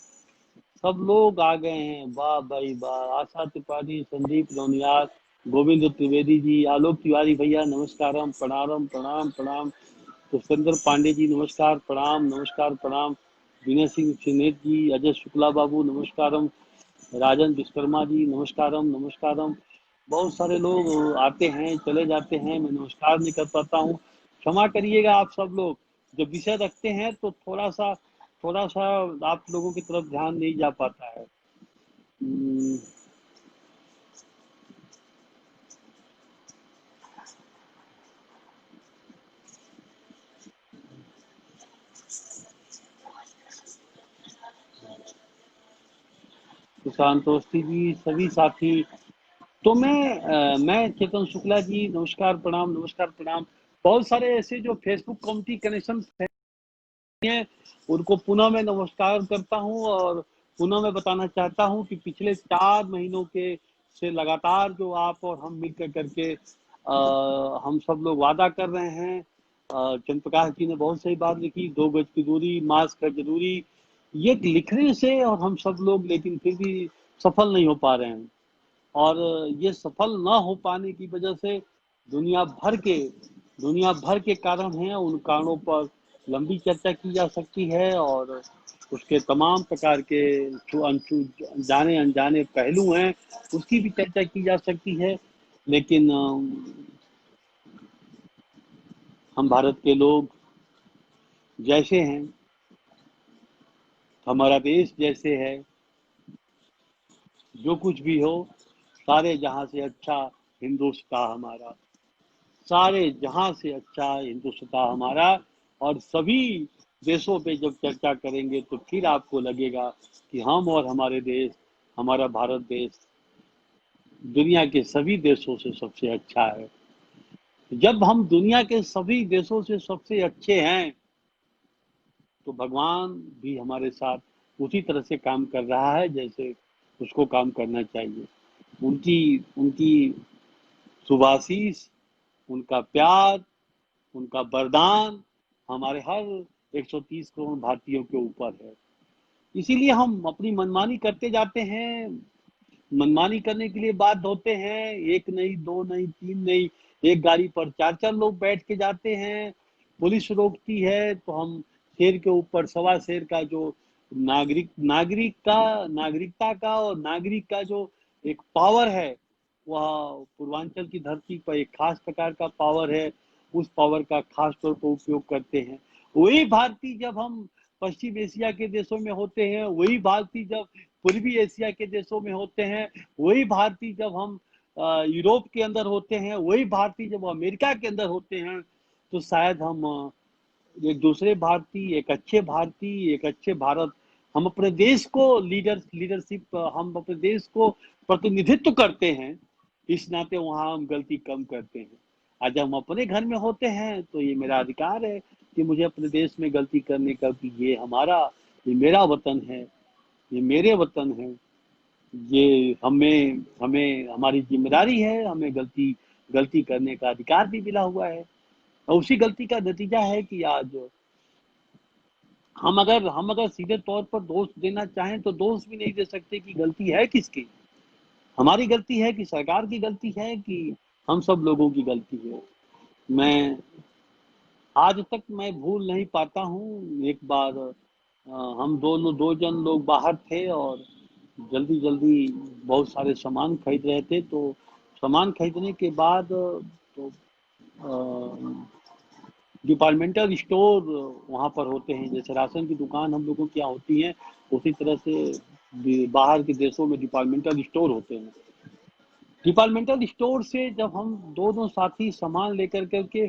सब लोग आ गए हैं, वाह भाई वाह। आशा त्रिपाठी, संदीप रोनियार, गोविंद त्रिवेदी जी, आलोक तिवारी भैया नमस्कारम, प्रणाम प्रणाम प्रणाम। पुष्पेंद्र पांडे जी नमस्कार, प्रणाम नमस्कार प्रणाम। विनय सिंह चिनेत जी, अजय शुक्ला बाबू नमस्कारम, राजन विश्वकर्मा जी नमस्कारम नमस्कारम। बहुत सारे लोग आते हैं चले जाते हैं, मैं नमस्कार नहीं कर पाता हूँ, क्षमा करिएगा आप सब लोग। जब विषय रखते हैं तो थोड़ा सा आप लोगों की तरफ ध्यान नहीं जा पाता है। संतोषी जी, सभी साथी, तो मैं चेतन शुक्ला जी नमस्कार प्रणाम नमस्कार प्रणाम। बहुत सारे ऐसे जो फेसबुक कम्युनिटी कनेक्शन हैं उनको पुनः मैं नमस्कार करता हूं, और पुनः मैं बताना चाहता हूं कि पिछले 4 महीनों के से लगातार जो आप और हम मिलकर करके हम सब लोग वादा कर रहे हैं। चंद्रप्रकाश जी ने बहुत सही बात लिखी, 2 गज की दूरी, मास्क है जरूरी, ये लिखने से और हम सब लोग लेकिन फिर भी सफल नहीं हो पा रहे हैं। और ये सफल ना हो पाने की वजह से दुनिया भर के कारण हैं। उन कारणों पर लंबी चर्चा की जा सकती है, और उसके तमाम प्रकार के जाने अनजाने पहलू हैं, उसकी भी चर्चा की जा सकती है। लेकिन हम भारत के लोग जैसे हैं, हमारा देश जैसे है, जो कुछ भी हो, सारे जहां से अच्छा हिंदुस्तान हमारा, सारे जहां से अच्छा हिंदुस्तान हमारा। और सभी देशों पे जब चर्चा करेंगे तो फिर आपको लगेगा कि हम और हमारे देश, हमारा भारत देश दुनिया के सभी देशों से सबसे अच्छा है। जब हम दुनिया के सभी देशों से सबसे अच्छे हैं तो भगवान भी हमारे साथ उसी तरह से काम कर रहा है जैसे उसको काम करना चाहिए। उनकी उनकी सुभाशीष, उनका प्यार, उनका वरदान हमारे हर 130 करोड़ भारतीयों के ऊपर है। इसीलिए हम अपनी मनमानी करते जाते हैं, मनमानी करने के लिए बाध्य होते हैं। एक नहीं, दो नहीं, तीन नहीं, एक गाड़ी पर 4-4 लोग बैठ के जाते हैं। पुलिस रोकती है तो हम शेर के ऊपर सवा शेर का जो नागरिकता का और नागरिक का जो एक पावर है, वह पूर्वांचल की धरती पर एक खास प्रकार का पावर है, उस पावर का खास तौर पर उपयोग करते हैं। वही भारतीय जब हम पश्चिम एशिया के देशों में होते हैं, वही भारतीय जब पूर्वी एशिया के देशों में होते हैं, वही भारतीय जब हम यूरोप के अंदर होते हैं, वही भारतीय जब अमेरिका के अंदर होते हैं, तो शायद हम एक दूसरे भारतीय, एक अच्छे भारत, हम अपने देश को लीडरशिप, हम अपने देश को प्रतिनिधित्व करते हैं, इस नाते वहां हम गलती कम करते हैं। आज हम अपने घर में होते हैं तो ये मेरा अधिकार है कि मुझे अपने देश में गलती करने का, कि ये मेरा वतन है, ये मेरे वतन है, ये हमें हमें हमारी जिम्मेदारी है, हमें गलती करने का अधिकार भी मिला हुआ है। और उसी गलती का नतीजा है कि आज हम अगर सीधे तौर पर दोष देना चाहें तो दोष भी नहीं दे सकते कि गलती है किसकी, हमारी गलती है कि सरकार की गलती है कि हम सब लोगों की गलती है। मैं आज तक मैं भूल नहीं पाता हूँ, एक बार हम दोनों 2 जन लोग बाहर थे और जल्दी जल्दी बहुत सारे सामान खरीद रहे थे, तो सामान खरीदने के बाद तो डिपार्टमेंटल स्टोर वहाँ पर होते हैं, जैसे राशन की दुकान हम लोगों की यहाँ होती है, उसी तरह से बाहर के देशों में डिपार्टमेंटल स्टोर होते हैं। डिपार्टमेंटल स्टोर से जब हम दोनों साथी सामान लेकर करके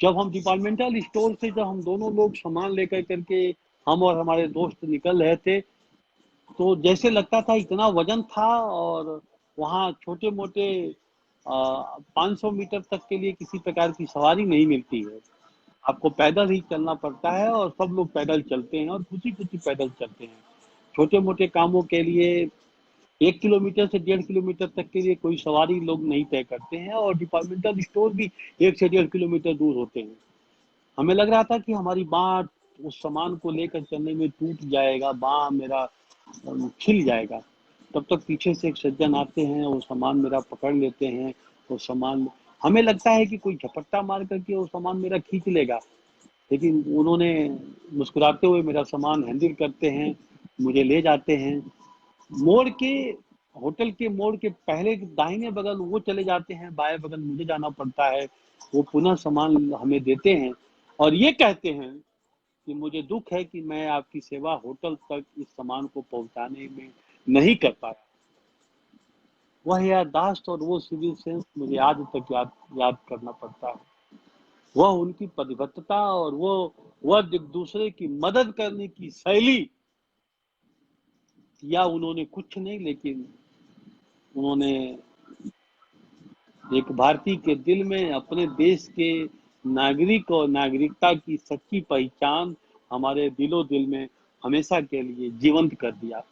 जब हम डिपार्टमेंटल स्टोर से जब हम दोनों लोग सामान लेकर करके हम और हमारे दोस्त निकल रहे थे, तो जैसे लगता था इतना वजन था, और वहाँ छोटे मोटे 500 मीटर तक के लिए किसी प्रकार की सवारी नहीं मिलती है। आपको पैदल ही चलना पड़ता है, और सब लोग पैदल चलते हैं और खुशी खुशी पैदल चलते हैं। छोटे मोटे कामों के लिए 1 किलोमीटर से 1.5 किलोमीटर तक के लिए कोई सवारी लोग नहीं तय करते हैं, और डिपार्टमेंटल स्टोर भी 1 से 1.5 किलोमीटर दूर होते हैं। हमें लग रहा था कि हमारी बाँह उस सामान को लेकर चलने में टूट जाएगा, बाँह मेरा छिल जाएगा। तब तक पीछे से एक सज्जन आते हैं, वो सामान मेरा पकड़ लेते हैं। वो सामान हमें लगता है कि कोई झपट्टा मार करके वो सामान मेरा खींच लेगा, लेकिन उन्होंने मुस्कुराते हुए मेरा सामान हैंडल करते हैं, मुझे ले जाते हैं। मोड़ के होटल के मोड़ के पहले दाहिने बगल वो चले जाते हैं, बाएं बगल मुझे जाना पड़ता है। वो पुनः सामान हमें देते हैं और ये कहते हैं कि मुझे दुख है कि मैं आपकी सेवा होटल तक इस सामान को पहुंचाने में नहीं कर पाया। वह याददाश्त और वो सिविल सेंस मुझे आज तक याद करना पड़ता है। वह उनकी प्रतिबद्धता और वह एक दूसरे की मदद करने की शैली, या उन्होंने कुछ नहीं, लेकिन उन्होंने एक भारतीय के दिल में अपने देश के नागरिक और नागरिकता की सच्ची पहचान हमारे दिलो दिल में हमेशा के लिए जीवंत कर दिया।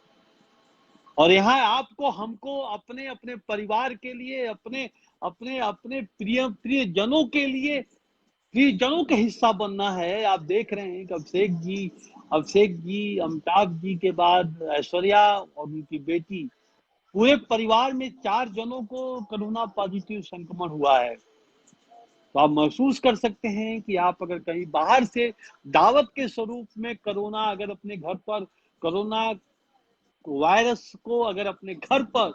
और यहाँ आपको हमको अपने अपने परिवार के लिए, अपने अपने अपने प्रिय जनों के लिए, प्रियजनों का हिस्सा बनना है। आप देख रहे हैं कि अभिषेक जी अमिताभ जी के बाद ऐश्वर्या और उनकी बेटी, पूरे परिवार में 4 जनों को कोरोना पॉजिटिव संक्रमण हुआ है। तो आप महसूस कर सकते हैं कि आप अगर कहीं बाहर से दावत के स्वरूप में कोरोना अगर अपने घर पर कोरोना वायरस को अगर अपने घर पर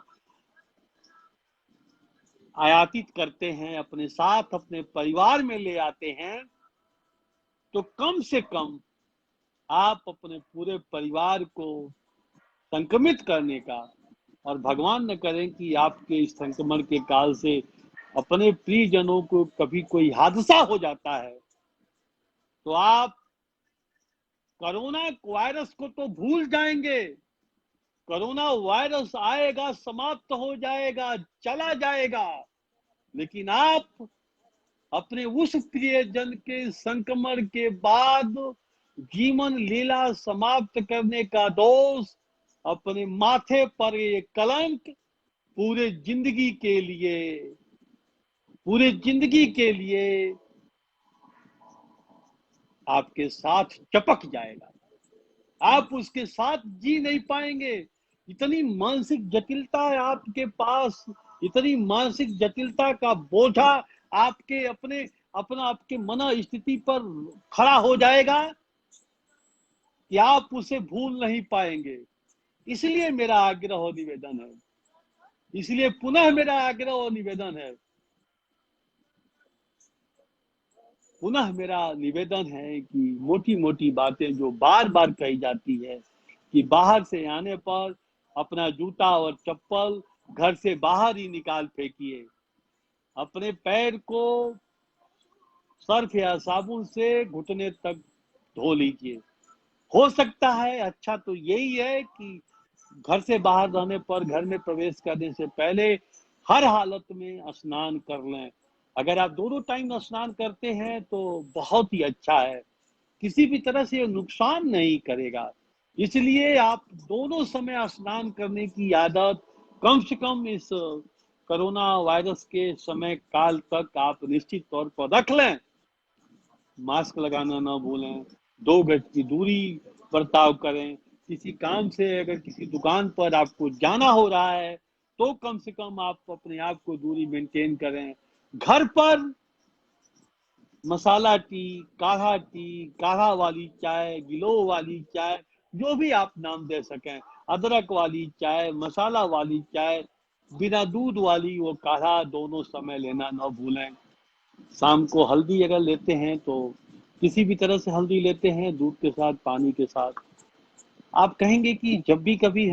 आयातित करते हैं, अपने साथ अपने परिवार में ले आते हैं, तो कम से कम आप अपने पूरे परिवार को संक्रमित करने का, और भगवान न करें कि आपके इस संक्रमण के काल से अपने प्रियजनों को कभी कोई हादसा हो जाता है, तो आप कोरोना वायरस को तो भूल जाएंगे। कोरोना वायरस आएगा, समाप्त हो जाएगा, चला जाएगा, लेकिन आप अपने उस प्रियजन के संक्रमण के बाद जीवन लीला समाप्त करने का दोष, अपने माथे पर ये कलंक पूरे जिंदगी के लिए आपके साथ चपक जाएगा। आप उसके साथ जी नहीं पाएंगे। इतनी मानसिक जटिलता है आपके पास, इतनी मानसिक जटिलता का बोझा आपके मन स्थिति पर खड़ा हो जाएगा कि आप उसे भूल नहीं पाएंगे। इसलिए मेरा आग्रह और निवेदन है, इसलिए पुनः मेरा आग्रह और निवेदन है, पुनः मेरा निवेदन है कि मोटी मोटी बातें जो बार बार कही जाती है कि बाहर से आने पर अपना जूता और चप्पल घर से बाहर ही निकाल फेंकिए, अपने पैर को सर्फ या साबुन से घुटने तक धो लीजिए। हो सकता है अच्छा तो यही है कि घर से बाहर रहने पर घर में प्रवेश करने से पहले हर हालत में स्नान कर लें। अगर आप दोनों टाइम स्नान करते हैं तो बहुत ही अच्छा है, किसी भी तरह से नुकसान नहीं करेगा। इसलिए आप दोनों समय स्नान करने की आदत कम से कम इस कोरोना वायरस के समय काल तक आप निश्चित तौर पर रख लें। मास्क लगाना ना भूलें, 2 गज की दूरी बर्ताव करें। किसी काम से अगर किसी दुकान पर आपको जाना हो रहा है तो कम से कम आप अपने आप को दूरी मेंटेन करें। घर पर मसाला टी, काढ़ा वाली चाय, गिलो वाली चाय, जो भी आप नाम दे सकें, अदरक वाली चाय, मसाला वाली चाय, बिना दूध वाली वो काढ़ा, दोनों समय लेना न भूलें। शाम को हल्दी अगर लेते हैं तो किसी भी तरह से हल्दी लेते हैं, दूध के साथ, पानी के साथ। आप कहेंगे कि जब भी कभी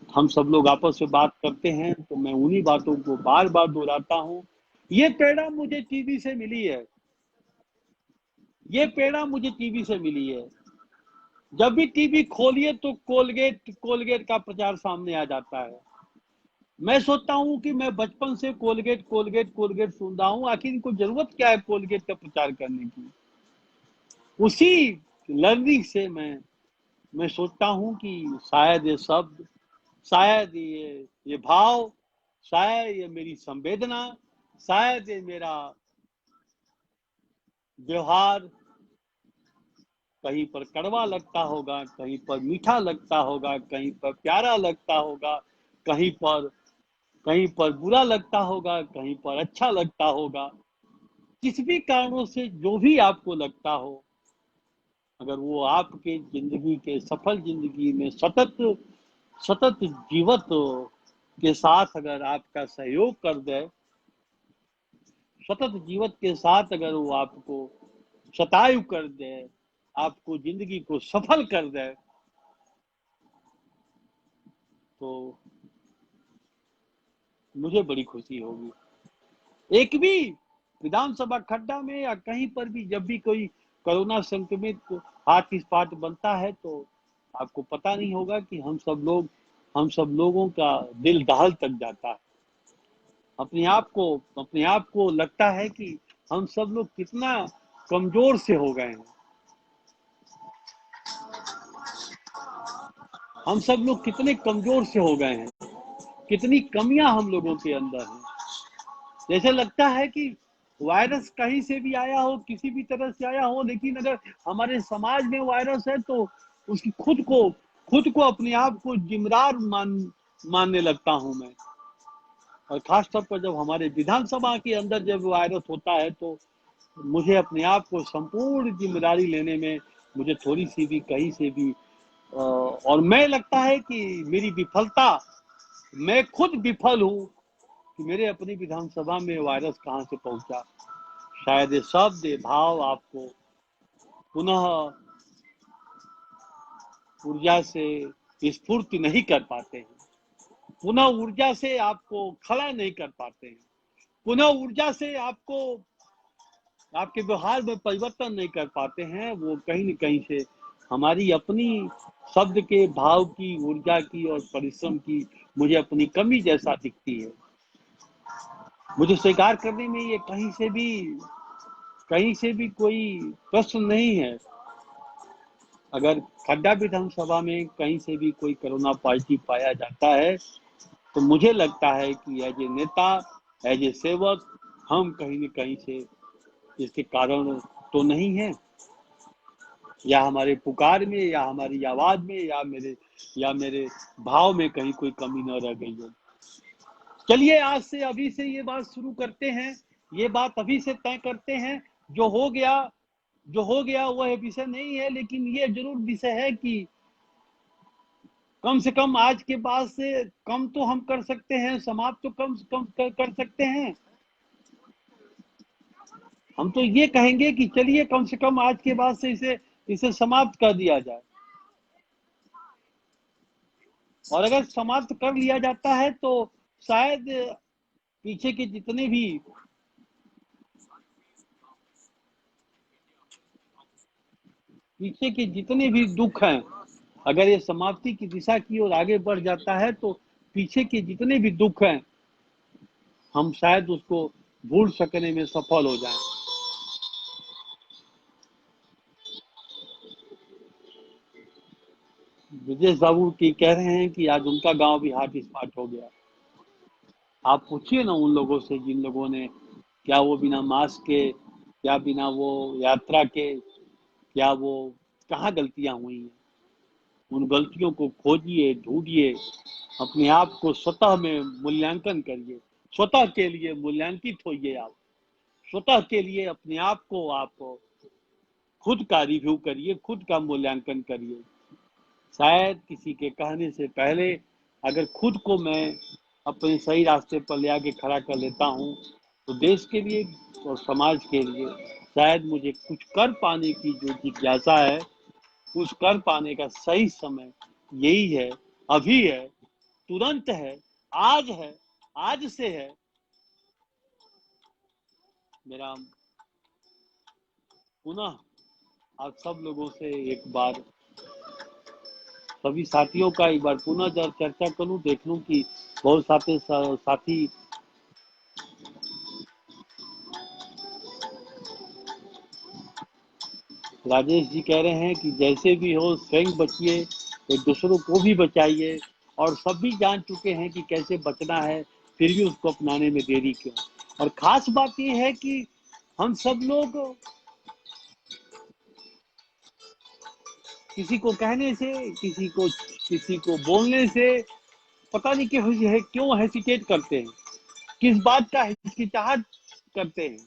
हम सब लोग आपस में बात करते हैं तो मैं उन्हीं बातों को बार बार दोहराता हूँ। ये प्रेरणा मुझे टीवी से मिली है, ये प्रेरणा मुझे टीवी से मिली है। जब भी टीवी खोलिए तो कोलगेट कोलगेट का प्रचार सामने आ जाता है। मैं सोचता हूँ कि मैं बचपन से कोलगेट कोलगेट कोलगेट सुन रहा हूँ, आखिर इनको जरूरत क्या है कोलगेट का प्रचार करने की। उसी लर्निंग से मैं सोचता हूँ कि शायद ये शब्द, शायद ये भाव, शायद ये मेरी संवेदना, शायद ये मेरा व्यवहार कहीं पर कड़वा लगता होगा, कहीं पर मीठा लगता होगा, कहीं पर प्यारा लगता होगा, कहीं पर बुरा लगता होगा, कहीं पर अच्छा लगता होगा। किस भी कारणों से जो भी आपको लगता हो, अगर वो आपके जिंदगी के सफल जिंदगी में सतत सतत जीवत के साथ अगर आपका सहयोग कर दे, सतत जीवत के साथ अगर वो आपको शतायु कर दे, आपको जिंदगी को सफल कर दे, तो मुझे बड़ी खुशी होगी। एक भी विधानसभा खड्डा में या कहीं पर भी जब भी कोई कोरोना संक्रमित हाथ स्पॉट बनता है तो आपको पता नहीं होगा कि हम सब लोगों का दिल दहल तक जाता है। अपने आप को लगता है कि हम सब लोग कितना कमजोर से हो गए हैं, हम सब लोग कितने कमजोर से हो गए हैं, कितनी कमियां हम लोगों के अंदर हैं। जैसे लगता है कि वायरस कहीं से भी आया हो, किसी भी तरह से आया हो, लेकिन अगर हमारे समाज में वायरस है तो उसकी खुद को अपने आप को जिम्मेदार मानने लगता हूं मैं। और खासतौर पर जब हमारे विधानसभा के अंदर जब वायरस होता है तो मुझे अपने आप को संपूर्ण जिम्मेदारी लेने में मुझे थोड़ी सी भी कहीं से भी और मैं लगता है कि मेरी विफलता, मैं खुद विफल हूं कि मेरे अपनी विधानसभा में वायरस कहां से पहुंचा। शायद ये शब्द, ये भाव आपको पुनः ऊर्जा से स्फूर्ति नहीं कर पाते हैं, पुनः ऊर्जा से आपको खड़ा नहीं कर पाते हैं, पुनः ऊर्जा से आपको आपके व्यवहार में परिवर्तन नहीं कर पाते हैं। वो कहीं न कहीं से हमारी अपनी शब्द के भाव की, ऊर्जा की और परिश्रम की मुझे अपनी कमी जैसा दिखती है। मुझे स्वीकार करने में ये कहीं से भी कोई प्रश्न नहीं है। अगर खड्डा विधानसभा में कहीं से भी कोई कोरोना पॉजिटिव पाया जाता है तो मुझे लगता है कि एज ए नेता, एज ए सेवक, हम कहीं न कहीं से इसके कारण तो नहीं है, या हमारे पुकार में, या हमारी आवाज में, या मेरे भाव में कहीं कोई कमी न रह गई हो। चलिए आज से अभी से ये बात शुरू करते हैं, ये बात अभी से तय करते हैं। जो हो गया वह विषय नहीं है, लेकिन ये जरूर विषय है कि कम से कम आज के बाद से कम तो हम कर सकते हैं, समाप्त तो कम से कम कर सकते हैं। हम तो ये कहेंगे कि चलिए कम से कम आज के बाद से इसे समाप्त कर दिया जाए। और अगर समाप्त कर लिया जाता है तो शायद पीछे के जितने भी दुख हैं, अगर ये समाप्ति की दिशा की ओर आगे बढ़ जाता है तो पीछे के जितने भी दुख हैं हम शायद उसको भूल सकने में सफल हो जाएं। ब्रजेश बाबू की कह रहे हैं कि आज उनका गांव भी हॉट स्पॉट हो गया। आप पूछिए ना उन लोगों से जिन लोगों ने, क्या वो बिना मास्क के, क्या बिना वो यात्रा के, क्या वो कहाँ गलतियां हुई हैं, उन गलतियों को खोजिए, ढूंढिए, अपने आप को स्वतः में मूल्यांकन करिए, स्वतः के लिए मूल्यांकित होइए, आप स्वतः के लिए अपने आप को आप खुद का रिव्यू करिए, खुद का मूल्यांकन करिए। शायद किसी के कहने से पहले अगर खुद को मैं अपने सही रास्ते पर ले आके खड़ा कर लेता हूँ, तो देश के लिए और समाज के लिए शायद मुझे कुछ कर पाने की जो जिज्ञासा है, उस कर पाने का सही समय यही है, अभी है, तुरंत है, आज है, आज से है। मेरा पुनः आप सब लोगों से एक बार, सभी साथियों का एक बार पुनः जब चर्चा करूं, देख लूं कि बहुत साथी राजेश जी कह रहे हैं कि जैसे भी हो स्वयं बचिए, एक दूसरों को भी बचाइए, और सब भी जान चुके हैं कि कैसे बचना है, फिर भी उसको अपनाने में देरी क्यों। और खास बात यह है कि हम सब लोग किसी को कहने से, किसी को बोलने से पता नहीं क्यों हेसिटेट करते हैं, किस बात का हिचकिचाहट करते हैं।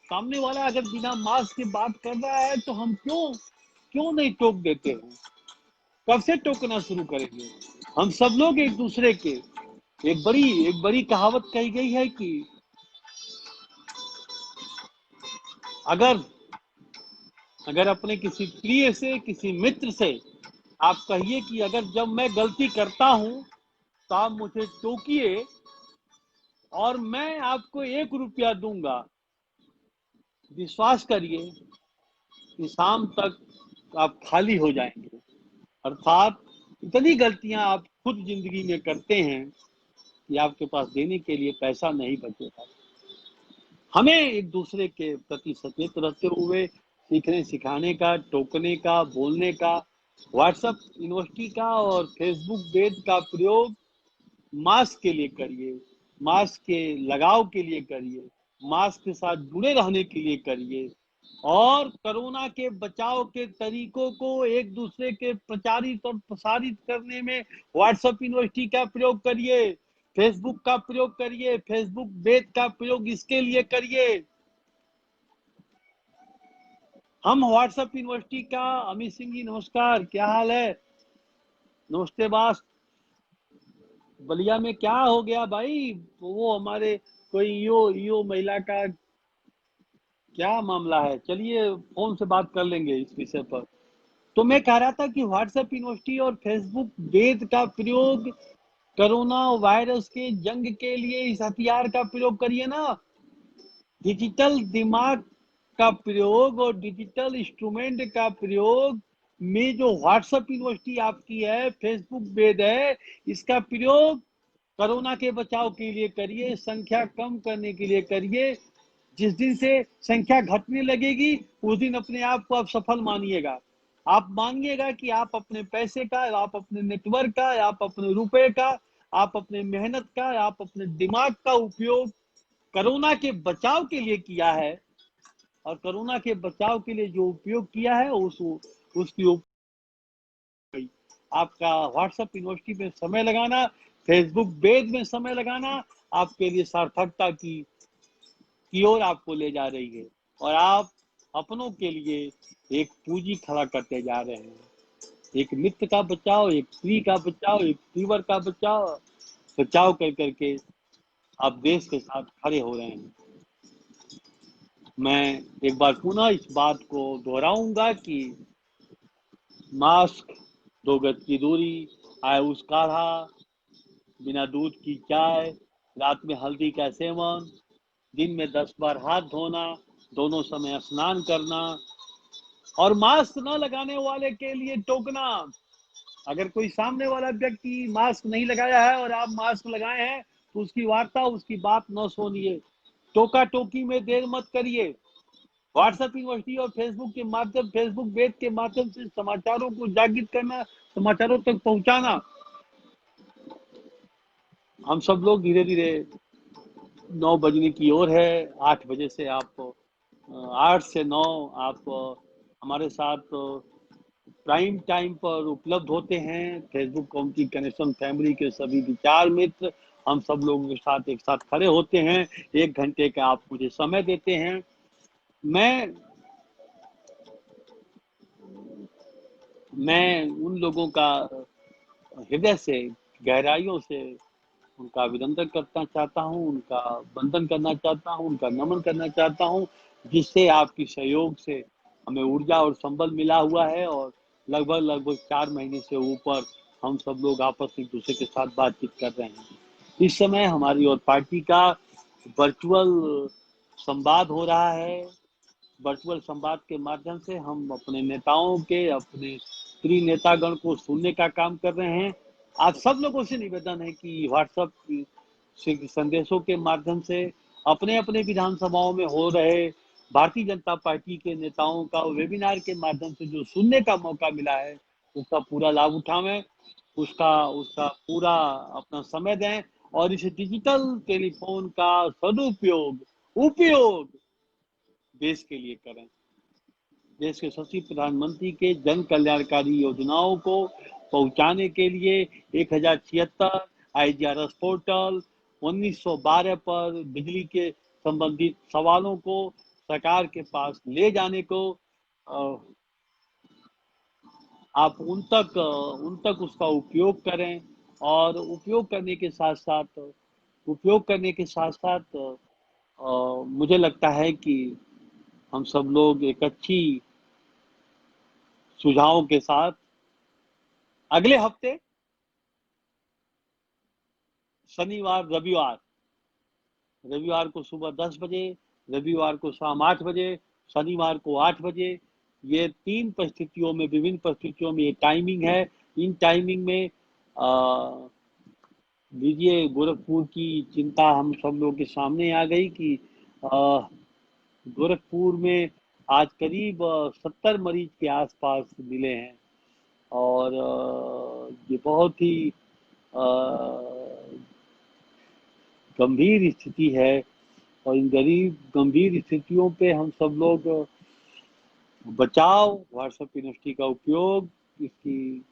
सामने वाला अगर बिना मास्क के बात कर रहा है तो हम क्यों नहीं टोक देते हैं? कब से टोकना शुरू करेंगे? हम सब लोग एक दूसरे के, एक बड़ी कहावत कही गई है कि अगर अगर अपने किसी प्रिय से, किसी मित्र से आप कहिए कि अगर जब मैं गलती करता हूं तो आप मुझे टोकिए और मैं आपको 1 रुपया दूंगा, विश्वास करिए कि शाम तक आप खाली हो जाएंगे। अर्थात इतनी गलतियां आप खुद जिंदगी में करते हैं कि आपके पास देने के लिए पैसा नहीं बचेगा। हमें एक दूसरे के प्रति सचेत रहते हुए सीखने सिखाने का, टोकने का, बोलने का, व्हाट्सएप यूनिवर्सिटी का और फेसबुक वेद का प्रयोग मास्क के लिए करिए, मास्क के लगाव के लिए करिए, मास्क के साथ जुड़े रहने के लिए करिए, और कोरोना के बचाव के तरीकों को एक दूसरे के प्रचारित और प्रसारित करने में व्हाट्सएप यूनिवर्सिटी का प्रयोग करिए, फेसबुक का प्रयोग करिए, फेसबुक वेद का प्रयोग इसके लिए करिए। हम व्हाट्सएप यूनिवर्सिटी का, अमित सिंह जी नमस्कार, क्या हाल है? नमस्ते बास। बलिया में क्या हो गया भाई? वो हमारे कोई ईओ महिला का क्या मामला है? चलिए फोन से बात कर लेंगे इस विषय पर। तो मैं कह रहा था कि व्हाट्सएप यूनिवर्सिटी और फेसबुक वेद का प्रयोग कोरोना वायरस के जंग के लिए इस हथियार का प्रयोग करिए ना। डिजिटल दिमाग का प्रयोग और डिजिटल इंस्ट्रूमेंट का प्रयोग में जो व्हाट्सएप यूनिवर्सिटी आपकी है, फेसबुक वेद है, इसका प्रयोग कोरोना के बचाव के लिए करिए, संख्या कम करने के लिए करिए। जिस दिन से संख्या घटने लगेगी उस दिन अपने आप को आप सफल मानिएगा। आप मानिएगा कि आप अपने पैसे का, आप अपने नेटवर्क का, आप अपने रुपए का, आप अपने मेहनत का, आप अपने दिमाग का उपयोग कोरोना के बचाव के लिए किया है, और कोरोना के बचाव के लिए जो उपयोग किया है उसकी आपका व्हाट्सएप यूनिवर्सिटी में समय लगाना, फेसबुक वेद में समय लगाना आपके लिए सार्थकता की ओर आपको ले जा रही है, और आप अपनों के लिए एक पूंजी खड़ा करते जा रहे हैं। एक मित्र का बचाव, एक स्त्री का बचाव, एक परिवार का बचाव कर करके आप देश के साथ खड़े हो रहे हैं। मैं एक बार पुनः इस बात को दोहराऊंगा कि मास्क, 2 गज की दूरी, आयुष काढ़ा, बिना दूध की चाय, रात में हल्दी का सेवन, दिन में 10 बार हाथ धोना, दोनों समय स्नान करना, और मास्क न लगाने वाले के लिए टोकना। अगर कोई सामने वाला व्यक्ति मास्क नहीं लगाया है और आप मास्क लगाए हैं तो उसकी वार्ता, उसकी बात न सुनिए, टोका टोकी में देर मत करिए। व्हाट्सएप यूनिवर्सिटी और फेसबुक के माध्यम, फेसबुक वेद के माध्यम से समाचारों को जागृत करना, समाचारों तक पहुंचाना। हम सब लोग धीरे धीरे 9 बजने की ओर है। 8 बजे से आप 8 से 9 आप हमारे साथ प्राइम टाइम पर उपलब्ध होते हैं। फेसबुक कम्युनिटी कनेक्शन फैमिली के सभी विचार मित्र हम सब लोगों के साथ एक साथ खड़े होते हैं। 1 घंटे का आप मुझे समय देते हैं। मैं मैं उन लोगों का हृदय से, गहराइयों से उनका अभिनंदन करना चाहता हूँ, उनका वंदन करना चाहता हूँ, उनका नमन करना चाहता हूँ, जिससे आपकी सहयोग से हमें ऊर्जा और संबल मिला हुआ है और लगभग 4 महीने से ऊपर हम सब लोग आपस में एक-दूसरे के साथ बातचीत कर रहे हैं। इस समय हमारी और पार्टी का वर्चुअल संवाद हो रहा है। वर्चुअल संवाद के माध्यम से हम अपने नेताओं के, अपने प्रिय नेतागण को सुनने का काम कर रहे हैं। आप सब लोगों से निवेदन है कि व्हाट्सएप से संदेशों के माध्यम से अपने-अपने विधानसभाओं में हो रहे भारतीय जनता पार्टी के नेताओं का वेबिनार के माध्यम से जो सुनने का मौका मिला है, उसका पूरा लाभ उठावें, उसका उसका पूरा अपना समय दें और इस डिजिटल टेलीफ़ोन का सदुपयोग, उपयोग देश के लिए करें। देश के यशस्वी प्रधानमंत्री के जन कल्याणकारी योजनाओं को पहुंचाने के लिए 1076 IGRS पोर्टल 1912 पर बिजली के संबंधित सवालों को सरकार के पास ले जाने को आप उन तक उसका उपयोग करें और उपयोग करने के साथ साथ मुझे लगता है कि हम सब लोग एक अच्छी सुझावों के साथ अगले हफ्ते शनिवार रविवार को सुबह 10 बजे, रविवार को शाम 8 बजे, शनिवार को 8 बजे, ये 3 परिस्थितियों में, विभिन्न परिस्थितियों में ये टाइमिंग है। इन टाइमिंग में लीजिए, गोरखपुर की चिंता हम सब लोगों के सामने आ गई कि गोरखपुर में आज करीब 70 मरीज के आसपास मिले हैं और ये बहुत ही गंभीर स्थिति है और इन गंभीर स्थितियों पे हम सब लोग बचाव, व्हाट्सएप यूनिवर्सिटी का उपयोग, इसकी